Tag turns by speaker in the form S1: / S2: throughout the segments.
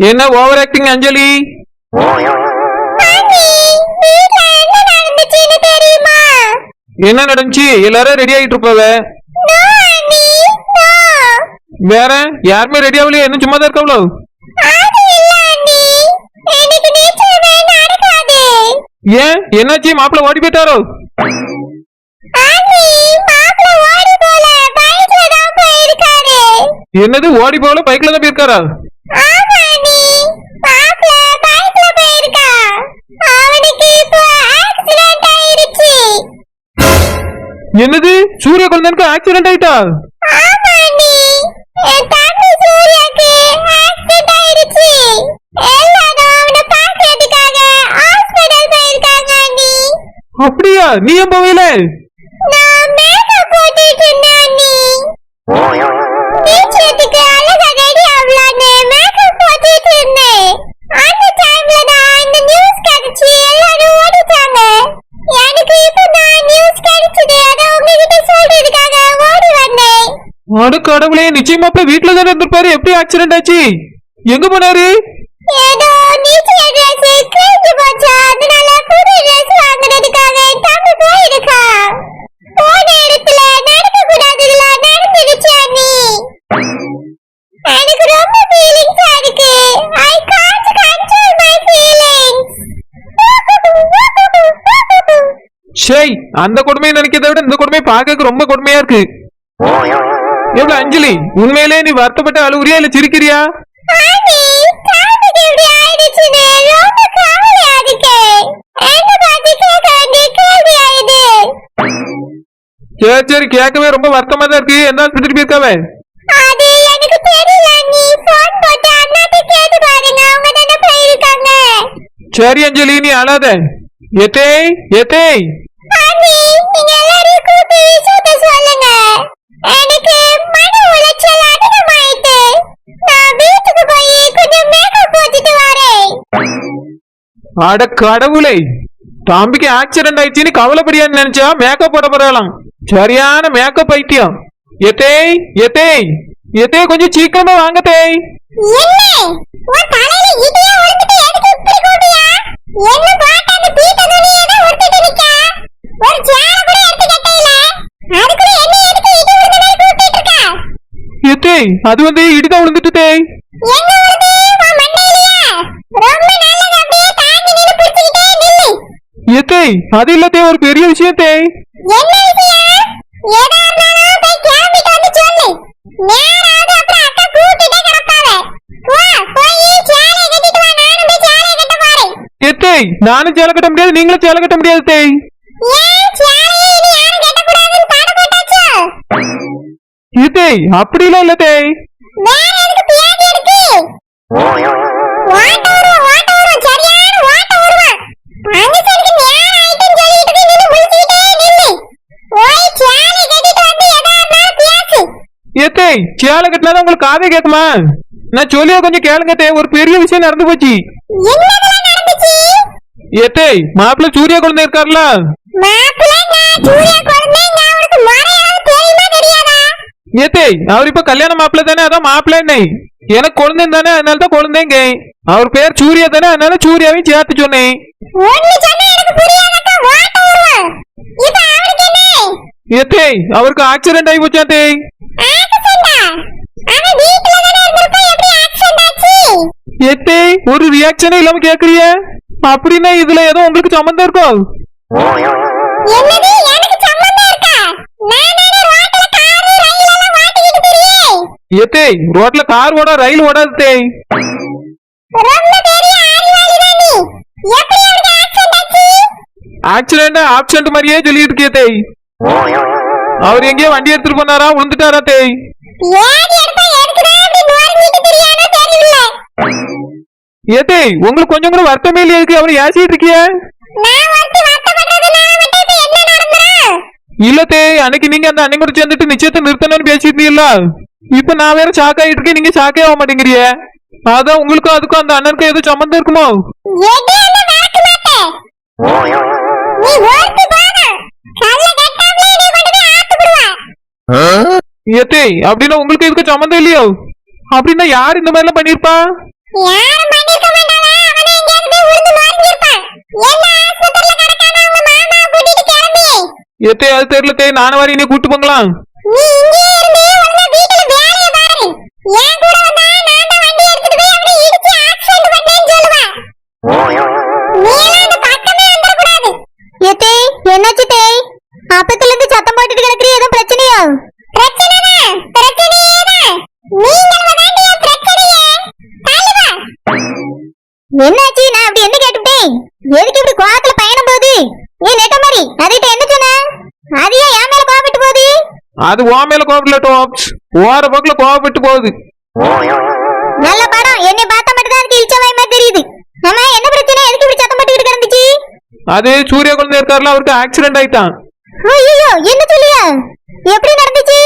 S1: என்ன over acting அஞ்சலி? என்ன நடந்துச்சு? எல்லாரும் ரெடி ஆயிட்டு இருப்பாவ. வேற யாருமே ரெடி ஆகலையே, என்ன சும்மா தான் இருக்கவளோ? ஏன் என்னாச்சு? மாப்பிள்ள ஓடி போயிட்டாரோ? என்னது ஓடி போகல, பைக்ல தான் போயிருக்காரா? என்னது சூரிய குழந்தைக்கு ஆக்சிடென்ட் ஆயிட்டா? அப்படியா? நீ ஏன் போகல? கடவுளே, நிச்சயமா வீட்டுல தானே இருந்திருப்பாரு. எப்படி ஆக்சிடென்ட் ஆச்சு? எங்க போனாரு? அந்த கொடுமையை நினைக்கிறத விட இந்த கொடுமை பார்க்க ரொம்ப கொடுமையா இருக்கு. எவ்வளவு அஞ்சலி, உண்மையிலே நீ வருத்தப்பட்ட அழுகுறியா இல்ல சிரிக்கிறியா? சரி சரி, கேட்கவே ரொம்ப வருத்தமா தான் இருக்கு. என்ன ஆஸ்பத்திரி போயிருக்காவே? சரி அஞ்சலி, நீ அழாத. எத்தே எத்தே அட கடவுளை, தம்பிக்கு ஆக்சிடென்ட் ஆயிடுச்சுன்னு கவலைப்படியான்னு நினைச்சா மேக்கப் போட போறாளாம். சரியான மேக்கப் ஐட்டியம். எத்தே எத்தே எத்தே கொஞ்சம் சீக்கிரமா வாங்க தேய். எத்தே அது வந்து இடிதான் விழுந்துட்டு தேய். எத்தே அது இல்லத்தே, ஒரு பெரிய விஷயம் தேய். எத்தே நானும் சேலை கட்ட முடியாது, நீங்களும் சேலை கட்ட முடியாது தேய். எத்தே அப்படிலாம் இல்ல தேய். ஏத்தே சேலை கட்டினாதான் உங்களுக்கு காதை கேட்குமா? நான் சொல்லியா கொஞ்சம் கேளுங்க தே, ஒரு பெரிய விஷயம் நடந்து போச்சு. ஏத்தே மாப்பிள்ள சூர்யா குழந்தை இருக்காருல, ஏத்தே அவர் இப்ப கல்யாண மாப்பிள்ள தானே, அதான் மாப்பிள்ள என்ன எனக்கு குழந்தை தானே, அதனால தான் குழந்தைங்க. அவர் பேர் சூர்யா தானே, அதனால சூர்யாவையும் சேர்த்து சொன்னேன். ஏத்தே அவருக்கு ஆக்சிடென்ட் ஆகி போச்சா தே. ஏத்தே ஒரு ரியாக்ஷனே இல்லாம கேக்குறிய? அப்படின்னா இதுல ஏதோ உங்களுக்கு சம்பந்தம் இருக்கும். ஏத்தே ரோட்ல கார் ஓட ரயில் ஓடாது தே. ஆக்சிடென்ட் ஆப்சென்ட் மாதிரியே சொல்லிட்டு இருக்கே தே. அவர் எங்கேயோ வண்டி எடுத்துட்டு போனாரா, விழுந்துட்டாரா தே? ஏதே உங்களுக்கு கொஞ்சம் கூட வருத்தமே இல்லையா இருக்கு? அவரு ஏசிட்டு இருக்கிய? இல்ல தே, அன்னைக்கு நீங்க அந்த அன்னை கூட சேர்ந்துட்டு நிச்சயத்தை நிறுத்தணும்னு பேசிட்டு இருந்தீங்களா? இப்ப நான் வேற ஷாக் ஆயிட்டு இருக்கேன், நீங்க ஷாக்கே ஆக மாட்டேங்கிறிய. அதான் உங்களுக்கும் அதுக்கும் அந்த அண்ணனுக்கும் ஏதோ சம்மந்தம் இருக்குமோ? ஏத்தே அப்படின்னா உங்களுக்கு இதுக்கு சம்மந்தம் இல்லையோ? அப்படின்னா யார் இந்த மாதிரி எல்லாம் பண்ணிருப்பா? ஏத்தே அது தெரியல தே, நானும் வர இனி கூட்டு போங்களாம்.
S2: என்னாச்சு தே? அப்பத்துல இருந்து சத்தம் போட்டுட்டு கிடக்குறீ, எதுவும் பிரச்சனையா? என்னாச்சு? நான் அப்படி என்ன கேட்டுட்டேன்? எதுக்கு இப்படி கோவத்துல பயணம் போகுது? நீ நெட்ட மாதிரி அதிட்ட என்ன சொன்ன? அது ஏன் என் மேல கோவப்பட்டு போகுது?
S1: அது உன் மேல கோவப்படல டாப்ஸ், ஓர போக்குல கோவப்பட்டு போகுது.
S2: நல்ல படம், என்னை பார்த்தா மட்டும் தான் அதுக்கு இழிச்ச வாய் மாதிரி தெரியுது. ஆமா, என்ன பிரச்சனை? எதுக்கு இப்படி சத்தம் போட்டுக்கிட்டு கிடந்துச்சு?
S1: அது சூர்யா குழந்தை இருக்காருல, அவருக்கு ஆக்சிடென்ட் ஆயிட்டான்.
S2: ஐயோ, என்ன சொல்லியா? எப்படி நடந்துச்சு?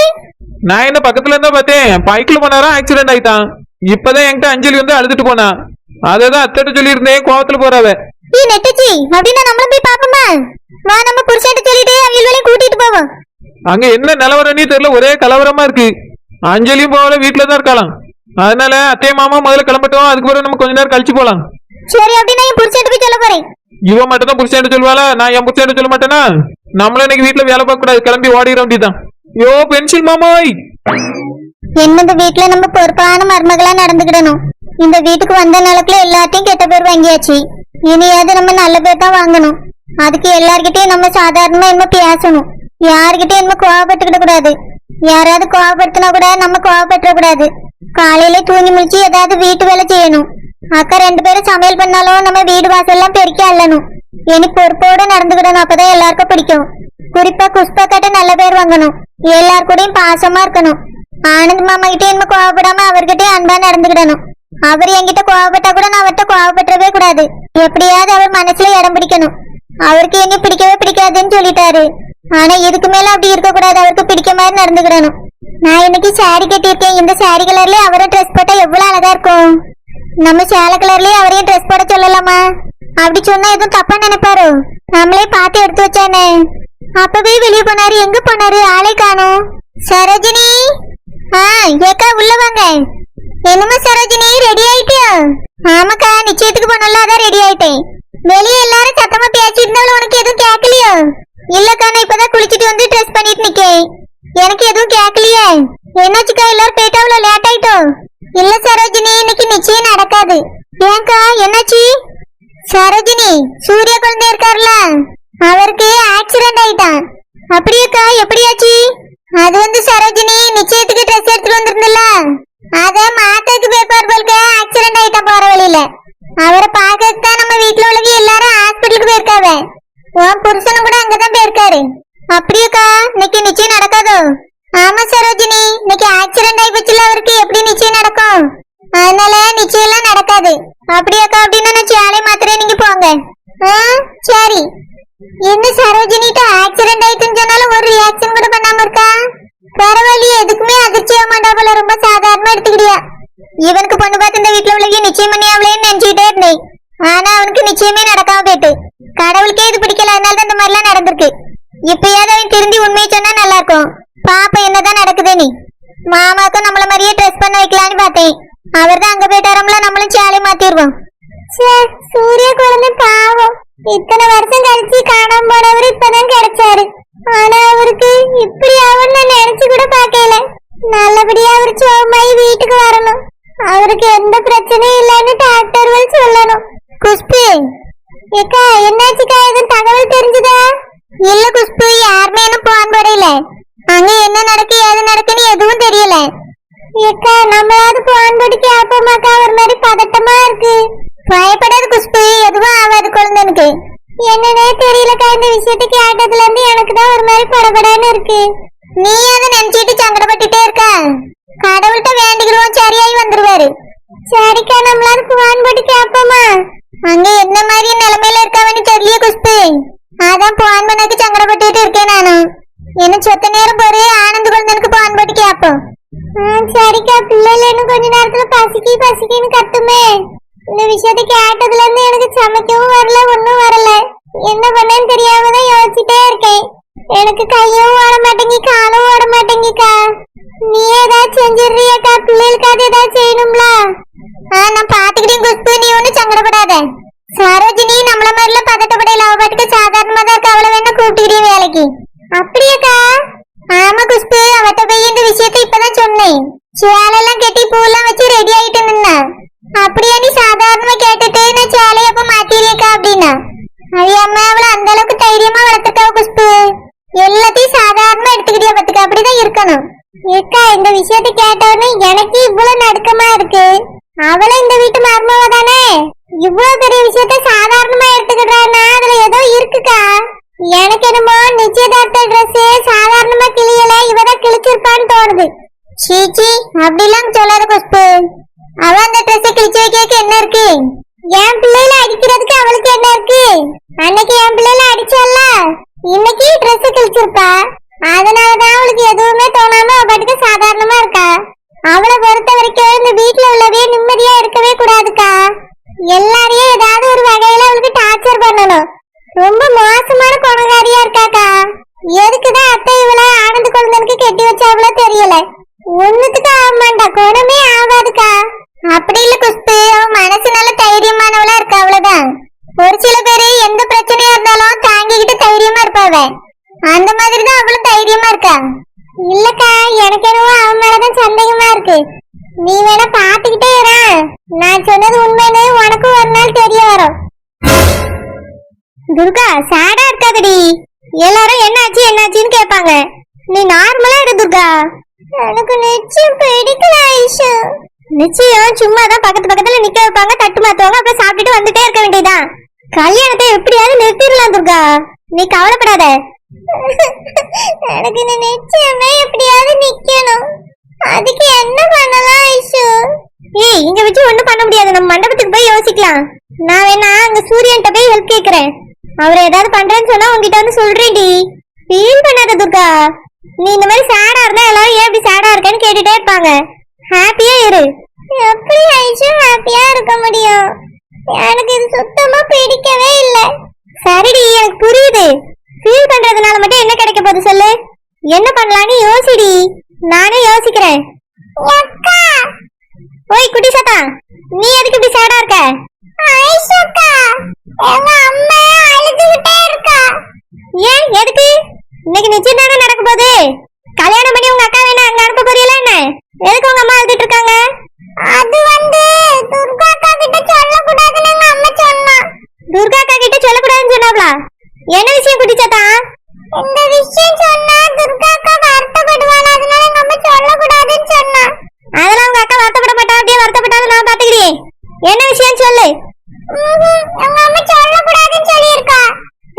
S1: நான் என்ன பக்கத்துல இருந்தா பார்த்தேன், பைக்ல போனாரா ஆக்சிடென்ட் ஆயிட்டான். இப்பதான் என்கிட்ட அஞ்சலி வந்து அழுதுட்டு போனா. அததான் அத்தட்ட சொல்லி இருந்தேன், கோவத்துல போறாவ.
S2: நீ நெட்டச்சி, அப்படின்னா நம்மளும் போய் பாப்போமா? வா, நம்ம புருஷன்ட்ட சொல்லிட்டு அவங்களையும் கூட்டிட்டு போவோம்.
S1: அங்க என்ன நிலவரம்னே தெரியல, ஒரே கலவரமா இருக்கு. அஞ்சலியும் போகல, வீட்டுலதான் இருக்கலாம். அதனால அத்தைய மாமா முதல்ல கிளம்பட்டோம், அதுக்கு பிறகு நம்ம கொஞ்ச நேரம் கழிச்சு போலாம்.
S2: சரி, அப்படின்னா என் புருஷன்ட்ட போய் சொல்ல போறேன்.
S1: இவன் மட்டும் தான் புருஷன் சொல்லுவாளா? நான் என் புருஷன் சொல்ல மாட்டேனா? நம்மளும் இன்னைக்கு வீட்டுல வேலை பார்க்க கூடாது, கிளம்பி ஓடிட வேண்டியதான். யோ பென்சில் மாமாய்,
S2: என்ன வீட்டுல நம்ம பொறுப்பான மருமகளா நடந்துக்கிடணும். இந்த வீட்டுக்கு வந்த நிலத்துல எல்லாத்தையும் கெட்ட பேர் வாங்கியாச்சு. இனியாவது நம்ம நல்ல பேர் தான் வாங்கணும். அதுக்கு எல்லார்கிட்டயும் நம்ம சாதாரணமா என்ன பேசணும். யாருகிட்டயும் என்ன கோவப்பட்டுக்கிட கூடாது. யாராவது கோவப்படுத்தினா கூட நம்ம கோவப்பட்டுற கூடாது. காலையில தூங்கி முடிச்சு ஏதாவது வீட்டு வேலை செய்யணும். அக்கா 2 பேரும் சமையல் பண்ணாலும் நம்ம வீடு வாசல்லாம் பெருக்கி அள்ளணும். இனி பொறுப்போட நடந்துக்கிடணும், அப்பதான் எல்லாருக்கும் பிடிக்கும். குறிப்பா குஷ்பா கிட்ட நல்ல பேர் வாங்கணும். எல்லார் கூடயும் பாசமா இருக்கணும். ஆனந்த் மாமா கிட்டே என்ன கோவப்படாம அவர்கிட்டயே அன்பா நடந்துக்கிடணும். அவர் என்கிட்ட கோவப்பட்டா கூட நான் அவர்கிட்ட கோவப்பட்டுறவே கூடாது. எப்படியாவது அவர் மனசுல இடம் பிடிக்கணும். அவருக்கு என்ன பிடிக்கவே பிடிக்காதுன்னு சொல்லிட்டாரு. ஆனா இதுக்கு மேல அப்படி இருக்க கூடாது, அவருக்கு பிடிக்க மாதிரி நடந்துக்கிடணும். நான் இன்னைக்கு சாரி கட்டியிருக்கேன். இந்த சாரி கலர்லயே அவரும் ட்ரெஸ் போட்டா எவ்வளவு அழகா இருக்கும். நம்ம சேலை கலர்லயே அவரையும் ட்ரெஸ் போட சொல்லலாமா? அப்படி சொன்னா எதுவும் தப்பா நினைப்பாரு. நம்மளே பார்த்து எடுத்து வச்சானே. அப்பவே வெளியே போனாரு, எங்க போனாரு? ஆளே காணோம். சரோஜினி, ஏக்கா உள்ள வாங்க. என்னமா சரோஜினி, ரெடி ஆயிட்டியா? ஆமாக்கா, நிச்சயத்துக்கு போனல, அதான் ரெடி ஆயிட்டேன். வெளியே எல்லாரும் சத்தமா பேசிட்டு இருந்தாலும் உனக்கு எதுவும் கேட்கலையோ? இல்லக்கா, நான் இப்பதான் குளிச்சுட்டு வந்து ட்ரெஸ் பண்ணிட்டு நிக்கேன். எனக்கு எதுவும் கேட்கலையே. என்னாச்சுக்கா, எல்லாரும் போயிட்டாவ்ல, லேட் ஆயிட்டோம். இல்ல சரோஜினி, இன்னைக்கு நிச்சயம் நடக்காது. ஏங்கா, என்னாச்சு? சரோஜினி, சூர்யா குழந்தை இருக்காருல, அவருக்கு ஆக்சிடென்ட் ஆயிட்டான். அப்படியேக்கா, எப்படியாச்சு? அது வந்து சரோஜினி, நிச்சயத்துக்கு ட்ரெஸ் எடுத்துட்டு வந்திருந்தல, அத மாத்ததுக்கு பேப்பர் போல்க ஆக்சிடென்ட் ஆயிட்டான் போற வழியில. அவரை பாக்கிறதுக்கு தான் நம்ம வீட்டுல உள்ளவங்க எல்லாரும் ஹாஸ்பிட்டலுக்கு போயிருக்காவ. உன் புருஷனும் கூட அங்கதான் போயிருக்காரு. அப்படியேக்கா, இன்னைக்கு நிச்சயம் நடக்காதோ? ஆமா சரோஜினி, இன்னைக்கு ஆக்சிடென்ட் ஆகி போச்சுல, அவருக்கு எப்படி நிச்சயம் நடக்கும்? அதனால நிச்சயம் எல்லாம் நடக்காது. அப்படியாக்கா, அப்படின்னா நான் சேலை மாத்திரே, நீங்க போங்க. சரி. என்ன சரோஜினிட்ட ஆக்சிடென்ட் ஆயிட்டுன்னு சொன்னாலும் ஒரு ரியாக்ஷன் கூட பண்ணாம இருக்கா? பரவாயில்லையே, எதுக்குமே அதிர்ச்சி ஆக மாட்டா போல, ரொம்ப சாதாரணமா எடுத்துக்கிறியா? இவனுக்கு பொண்ணு பார்த்து இந்த வீட்டுல உள்ளவங்க நிச்சயம் பண்ணி அவளையும் நினைச்சுக்கிட்டே இருந்தேன். ஆனா அவனுக்கு நிச்சயமே நடக்காம போயிட்டு, கடவுளுக்கே இது பிடிக்கல, அதனால தான் இந்த மாதிரி எல்லாம் நடந்திருக்கு. இப்பயாவது அவன் திருந்தி உண்மையை சொன்னா நல்லா இருக்கும். பாப்பா என்னதான் நடக்குது. நீ மாமாக்கும் நம்மள மாதிரியே ட்ரெஸ் பண்ண வைக்கலான்னு பார்த்தேன். அவர் தான் அங்க போயிட்டாரம்ல, நம்மளும் சேலை மாத்திடுவோம். சூரிய குழந்தை பாவம், இத்தனை வருஷம் கழிச்சு காணாம போனவர் இப்பதான் கிடைச்சாரு. ஆனா அவருக்கு இப்படி ஆகும் நான் நினைச்சு கூட பாக்கல. நல்லபடியா அவர் சோமாயி வீட்டுக்கு வரணும். அவருக்கு எந்த பிரச்சனையும் இல்லைன்னு டாக்டர்கள் சொல்லணும். குஷ்பு, ஏக்கா என்னாச்சுக்கா, எதுவும் தகவல் தெரிஞ்சுதா? இல்ல குஷ்பு, யாருமே என்ன போன் போடையில. அங்க என்ன நடக்கு ஏது நடக்குன்னு எதுவும் தெரியல. ஏக்கா, நம்மளாவது போன் போட்டு கேப்போமாக்கா? ஒரு மாதிரி பதட்டமா இருக்கு. பயப்படாது குஷ்பு, எதுவும் ஆகாது குழந்தைனுக்கு. என்னன்னே தெரியலக்கா, இந்த விஷயத்தை கேட்டதுல இருந்து எனக்கு தான் ஒரு மாதிரி படபடன்னு இருக்கு. நீ அதை நினைச்சிட்டு சங்கடப்பட்டுட்டே இருக்க. கடவுள்கிட்ட வேண்டிக்கிறோம், சரியாயி வந்துருவாரு. சரிக்கா, நம்மளாவது போன் போட்டு கேப்போமா? அங்க என்ன மாதிரி நிலைமையில இருக்காவன்னு தெரியல குஷ்பு, அதான் போன் பண்ணக்கு சங்கடப்பட்டுட்டு இருக்கேன் நானும். என்ன சொத்த நேரம் போறே, ஆனந்த் குழந்தைனுக்கு போன் போட்டு கேப்போம். சரிக்கா, பிள்ளைல இன்னும் கொஞ்ச நேரத்துல பசிக்குன்னு கத்துமே. இந்த விஷயத்தை கேட்டதுல இருந்து எனக்கு சமைக்கவும் வரல, ஒண்ணும் வரல. என்ன பண்ணேன்னு தெரியாம தான் யோசிச்சுட்டே இருக்கேன். எனக்கு கையும் ஓட மாட்டேங்கி, காலும் ஓட மாட்டேங்கிக்கா. நீ ஏதாவது செஞ்சிடுறியாக்கா? பிள்ளைகளுக்காவது ஏதாவது செய்யணும்ல. நான் பாத்துக்கிட்டேன் குஷ்பு, நீ ஒன்னும் சங்கடப்படாத. சரோஜினி நம்மள மாதிரில பதட்டப்படையில, அவ பாட்டுக்கு சாதாரணமா தான் இருக்கா. அவளை வேணா கூப்பிட்டுக்கிட்டே வேலைக்கு. அப்படியாக்கா? ஆமா குஷ்பு, அவட்ட போய் இந்த விஷயத்தை இப்பதான் சொன்னேன். சேலெல்லாம் கட்டி பூலாம் வச்சு ரெடி ஆயிட்டு நின்னா. அப்படியா? நீ சாதாரணமா கேட்டுட்டு நான் சேலைய அப்ப மாத்திரியக்கா அப்படின்னா. அது அம்மா அவளை அந்த அளவுக்கு தைரியமா வளர்த்துட்டா குஷ்பு. எல்லாத்தையும் சாதாரணமா எடுத்துக்கிட்டியா பத்துக்க, அப்படிதான் இருக்கணும். ஏக்கா, இந்த விஷயத்தை கேட்டவொடனே எனக்கு இவ்வளவு நடுக்கமா இருக்கு. அவளை இந்த வீட்டு மருமவ தானே, இவ்வளவு பெரிய விஷயத்த சாதாரணமா எடுத்துக்கிட்டான்னா அதுல ஏதோ இருக்குக்கா. எனக்கு என்னமோ நிச்சயதார்த்த ட்ரெஸ் சாதாரணமா கிளியல, இவதான் கிழிச்சிருப்பான்னு தோணுது. சீச்சி, அப்படிலாம் சொல்லாத குஷ்பு. அவ அந்த ட்ரெஸ் கிழிச்சு வைக்க என்ன இருக்கு? என் பிள்ளைல அடிக்கிறதுக்கு அவளுக்கு என்ன இருக்கு? அன்னைக்கு என் பிள்ளைல அடிச்சால, இன்னைக்கு ட்ரெஸ் கிழிச்சிருப்பா. அதனாலதான் அவளுக்கு எதுவுமே தோணாம அவ பாட்டுக்கு சாதாரணமா இருக்கா. அவளை பொறுத்த வரைக்கும் இந்த வீட்டுல உள்ளவே நிம்மதியா இருக்கவே கூடாதுக்கா. எல்லாரையும் ஏதாவது ஒரு வகையில அவளுக்கு டார்ச்சர் பண்ணணும். ரொம்ப மோசமான குணகாரியா இருக்காக்கா. எதுக்குதான் அத்தை இவளை ஆனந்த குழந்தைக்கு கெட்டி வச்சாவளோ தெரியல. ஒண்ணுத்துக்கு ஆக மாட்டா, குணமே ஆகாதுக்கா. அப்படி இல்ல குஷ்பு, அவன் மனசு நல்ல தைரியமானவளா இருக்கா, அவ்வளவுதான். ஒரு சில பேரு எந்த பிரச்சனையா இருந்தாலும் தாங்கிக்கிட்டு தைரியமா இருப்பாவ. அந்த மாதிரிதான் அவளும் தைரியமா இருக்கா. இல்லக்கா, எனக்கு என்னவோ அவன் மேலதான் சந்தேகமா இருக்கு. நீ வேணா பாத்துக்கிட்டே இரு. நான் சொன்னது உண்மைன்னு உனக்கும் ஒரு நாள் தெரிய வரும். துர்கா, சேடா இருக்காதடி. எல்லாரும் என்னாச்சுன்னு கேட்பாங்க. நீ நார்மலா இரு துர்கா. எனக்கு நிச்சயம் பிடிக்கல ஐஷு. நிச்சயம் சும்மாதான் பக்கத்துல நிக்க வைப்பாங்க, தட்டு மாத்துவாங்க, அப்புறம் சாப்பிட்டுட்டு வந்துட்டே இருக்க வேண்டியதான். கல்யாணத்தை எப்படியாவது நிறுத்திடலாம் துர்கா, நீ கவலைப்படாத. எனக்கு இந்த நிச்சயமே எப்படியாவது நிக்கணும். அதுக்கு என்ன பண்ணலாம் ஐஷு? ஏய், இங்க வச்சு ஒண்ணும் பண்ண முடியாது. நம்ம மண்டபத்துக்கு போய் யோசிக்கலாம். நான் வேணா அங்க சூரியன்ட்ட போய் ஹெல்ப் கேக்குறேன். அவர் ஏதாவது பண்றேன்னு சொன்னா உங்ககிட்ட வந்து சொல்றேன்டி. ஃபீல் பண்ணாத துர்கா. நீ இந்த மாதிரி சேடா இருந்தா எல்லாரும் ஏன் இப்படி சேடா இருக்கேன்னு கேட்டுட்டே இருப்பாங்க. ஹாப்பியா இரு. எப்படி ஐஷு ஹாப்பியா இருக்க முடியும்? எனக்கு இது சுத்தமா பிடிக்கவே இல்ல. சரிடி, எனக்கு புரியுது. ஃபீல் பண்றதுனால மட்டும் என்ன கிடைக்க போகுது சொல்லு? என்ன பண்ணலாம்னு யோசிடி. நானே யோசிக்கிறேன். ஓய் குட்டி சத்தா, நீ எதுக்கு இப்படி சேடா இருக்க? ஐஷுக்கா, எங்க அம்மா அழுதுகிட்டே இருக்கா. ஏன், எதுக்கு? இன்னைக்கு நிச்சயதார்த்தம் நடக்க போகுது. கல்யாணம் பண்ணி உங்க அக்கா வேணா அங்க அனுப்ப போறீங்களா என்ன? எதுக்கு உங்க அம்மா அழுதுட்டு இருக்காங்க? அது துர்கா அக்கா கிட்ட சொல்லக்கூடாதுன்னு எங்க அம்மா சொன்னா. துர்கா அக்கா கிட்ட சொல்லக்கூடாதுன்னு சொன்னாங்களா? என்ன விஷயம் குட்டி சத்தா? இந்த விஷயம் சொன்னா துர்கா அக்கா வருத்தப்படுவாங்க, அதனால எங்க அம்மா சொல்லக்கூடாதுன்னு சொன்னா. அதெல்லாம் உங்க அக்கா வருத்தப்பட மாட்டா. அப்படியே வருத்தப்பட்டாலும் நான் பாத்துக்கிறேன். என்ன விஷயம் சொல்லு. எங்க அம்மா சொல்லக்கூடாதுன்னு சொல்லியிருக்கா.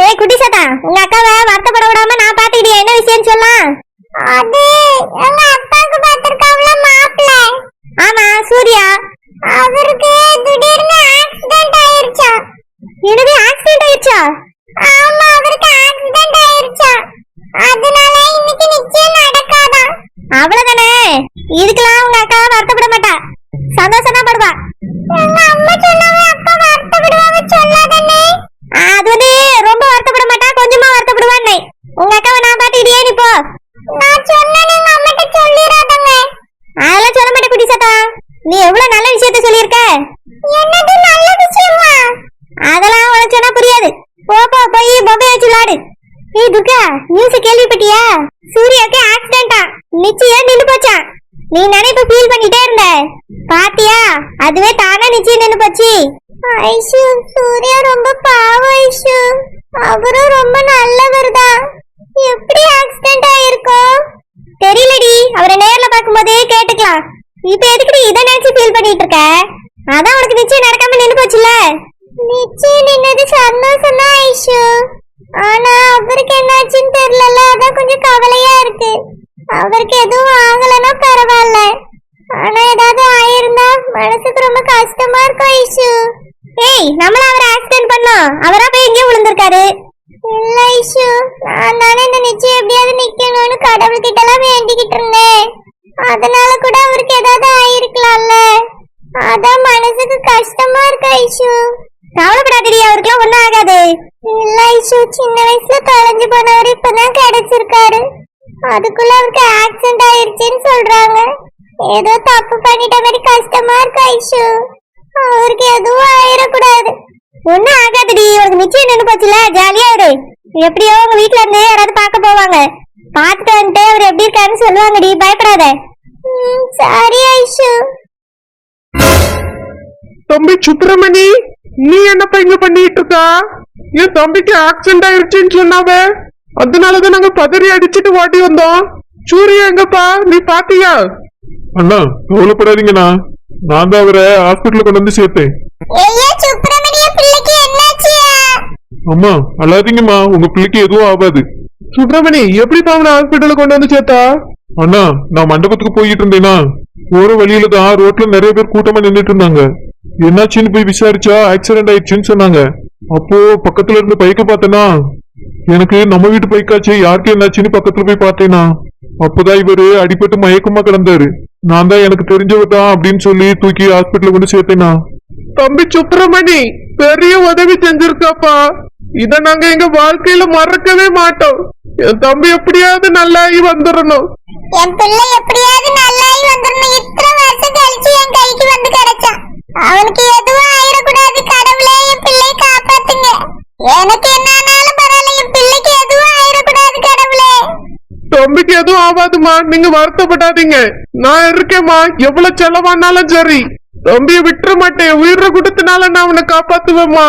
S2: ஏய் குட்டி சத்தா, உங்க அக்காவை வருத்தப்பட விடாம நான் பாத்துக்கிறேன். என்ன விஷயம் சொல்லலாம்? அது எங்க அப்பாக்கு பாத்துருக்காங்கள மாப்பிள்ளை. ஆமா, சூர்யா. அவருக்கு திடீர்னு ஆக்சிடென்ட் ஆயிருச்சா. என்னது, ஆக்சிடென்ட் ஆயிருச்சா? ஆமா, அவருக்கு ஆக்சிடென்ட் ஆயிருச்சா. அதனால இன்னைக்கு நிச்சயம் நடக்காதா. அவ்வளவுதானே? இதுக்கெல்லாம் உங்க அக்கா வருத்தப்பட மாட்டா, சந்தோஷம் தான் படுவா. எங்க அம்மா சொன்னாங்க அப்பா வருத்தப்படுவாங்க சொல்லாதே. அது ரொம்ப வருத்தப்பட மாட்டா, கொஞ்சமா வருத்தப்படுவானே. உங்க அக்காவை நான் பாத்துக்கிட்டே நீ போ. நான் சொன்னேன் எங்க அம்மாட்ட சொல்லிராதங்க. அதெல்லாம் சொல்ல மாட்டேன் குட்டி சத்தா. நீ எவ்வளவு நல்ல விஷயத்த சொல்லியிருக்க. என்னது நல்ல விஷயமா? அதெல்லாம் உனக்கு சொன்னா புரியாது. போ போய் பொம்மையை வச்சு விளாடு. ஏய் துர்கா, நியூஸ் கேள்விப்பட்டியா? சூர்யாக்கு ஆக்சிடென்டா, நிச்சயம் நின்னு போச்சா. நீ நானே இப்ப ஃபீல் பண்ணிட்டே இருந்த பாத்தியா? அதுவே தானா நிச்சயம் நின்னு போச்சு. ஐஷு, சூர்யா ரொம்ப பாவம் ஐஷு. அவரும் ரொம்ப நல்லவர் தான். எப்படி ஆக்சிடென்ட் ஆயிருக்கும் தெரியலடி. அவரை நேர்ல பாக்கும்போது கேட்டுக்கலாம். இப்ப எதுக்கு இதை நினைச்சு ஃபீல் பண்ணிட்டு இருக்க? அதான் உனக்கு நிச்சயம் நடக்காம நின்னு போச்சுல. நிச்சயம் நின்னது சந்தோஷம் தான் ஐஷு. ஆனா அவருக்கு என்னாச்சுன்னு தெரியல, அதான் கொஞ்சம் கவலையா இருக்கு. அவருக்கு எதுவும் ஆகலன்னா பரவாயில்ல, ஆனா ஏதாவது ஆயிருந்தா மனசுக்கு ரொம்ப கஷ்டமா இருக்கும் ஐஷு. ஏய், நம்மள அவர் ஆக்சிடென்ட் பண்ணோம், அவரா போய் எங்கேயும் விழுந்திருக்காரு. இல்ல ஐஷு, நான் தானே இந்த நிச்சயம் எப்படியாவது நிக்கணும்னு கடவுள்கிட்ட எல்லாம் வேண்டிக்கிட்டு இருந்தேன். அதனால கூட அவருக்கு ஏதாவது ஆயிருக்கலாம்ல. அதான் மனசுக்கு கஷ்டமா இருக்கு ஐஷு. கவலைப்படாதடி, அவருக்குலாம் ஒண்ணும் ஆகாது. இல்ல ஐஷு, சின்ன வயசுல தொலைஞ்சு போனவர் இப்பதான் கிடைச்சிருக்காரு. அதுக்குள்ள அவருக்கு ஆக்சிடென்ட் ஆயிருச்சுன்னு சொல்றாங்க. ஏதோ தப்பு பண்ணிட்ட மாதிரி கஷ்டமா இருக்கு ஐஷு. அவருக்கு எதுவும் ஆயிடக்கூடாது. ஒண்ணும் ஆகாதுடி, உனக்கு நிச்சயம் நின்று போச்சுல, ஜாலியா இரு. எப்படியோ உங்க வீட்டுல இருந்து யாராவது பார்க்க போவாங்க. பார்த்துட்டு வந்துட்டு அவர் எப்படி இருக்காருன்னு சொல்லுவாங்கடி, பயப்படாத. சரி ஐஷு.
S3: தம்பி சுப்பிரமணி, நீ என்னப்பா இங்க பண்ணிட்டு இருக்கா? என் தம்பிக்கு ஆக்சிடென்ட் ஆயிருச்சுன்னு சொன்னாவே, அதனாலதான் நாங்க பதறி அடிச்சுட்டு ஓட்டி வந்தோம். சூர்யா எங்கப்பா, நீ பாத்தியா?
S1: அண்ணா கவலைப்படாதீங்கண்ணா, நான் தான் அவரை ஹாஸ்பிட்டலுக்கு கொண்டு வந்து சேர்த்தேன்.
S2: ஐயா சுப்பிரமணிய பிள்ளைக்கு என்னாச்சு?
S1: அம்மா அழாதீங்கம்மா, உங்க பிள்ளைக்கு எதுவும் ஆகாது.
S3: சுப்பிரமணி, எப்படிப்பா அவனை ஹாஸ்பிட்டலுக்கு கொண்டு வந்து சேர்த்தா?
S1: அண்ணா நான் மண்டபத்துக்கு போயிட்டு இருந்தேனா, போற வழியில தான் ரோட்ல நிறைய பேர் கூட்டமா நின்றுட்டு இருந்தாங்க. என்னாச்சுன்னு போய் விசாரிச்சா ஆக்சிடென்ட் ஆயிடுச்சுன்னு சொன்னாங்க. அப்போ பக்கத்துல இருந்து பைக்க பார்த்தேனா, எனக்கு நம்ம வீட்டு பைக்காச்சு, யாருக்கு என்னாச்சுன்னு பக்கத்துல போய் பார்த்தேனா, அப்பதான் இவரு அடிபட்டு மயக்கமா கிடந்தாரு. நான் தான் எனக்கு தெரிஞ்சவர் தான் அப்படின்னு சொல்லி தூக்கி ஹாஸ்பிட்டலுக்கு கொண்டு சேர்த்தேனா.
S3: தம்பி சுப்பிரமணி பெரிய உதவி செஞ்சிருக்காப்பா. இத நாங்க எங்க வாழ்க்கையில மறக்கவே மாட்டோம். என் தம்பி எப்படியாவது நல்லாகி வந்துடணும்.
S2: என் பிள்ளை எப்படியாவது நல்லாயி வந்துடணும். இத்தனை வருஷம் கழிச்சு என் கைக்கு வந்து கிடைச்சான். அவனுக்கு எதுவும் ஆயிடக்கூடாது. கடவுளே, என் பிள்ளையை காப்பாத்துங்க. எனக்கு என்னானாலும் பரவாயில்ல, என் பிள்ளைக்கு எதுவும் ஆயிடக்கூடாது கடவுளே.
S3: தம்பிக்கு எதுவும் ஆகாதுமா, நீங்க வருத்தப்படாதீங்க. நான் இருக்கேம்மா, எவ்வளவு செலவானாலும் சரி. தம்பியை விட்டுற மாட்டேன். உயிரை கொடுத்தனால நான் அவனை காப்பாத்துவேம்மா.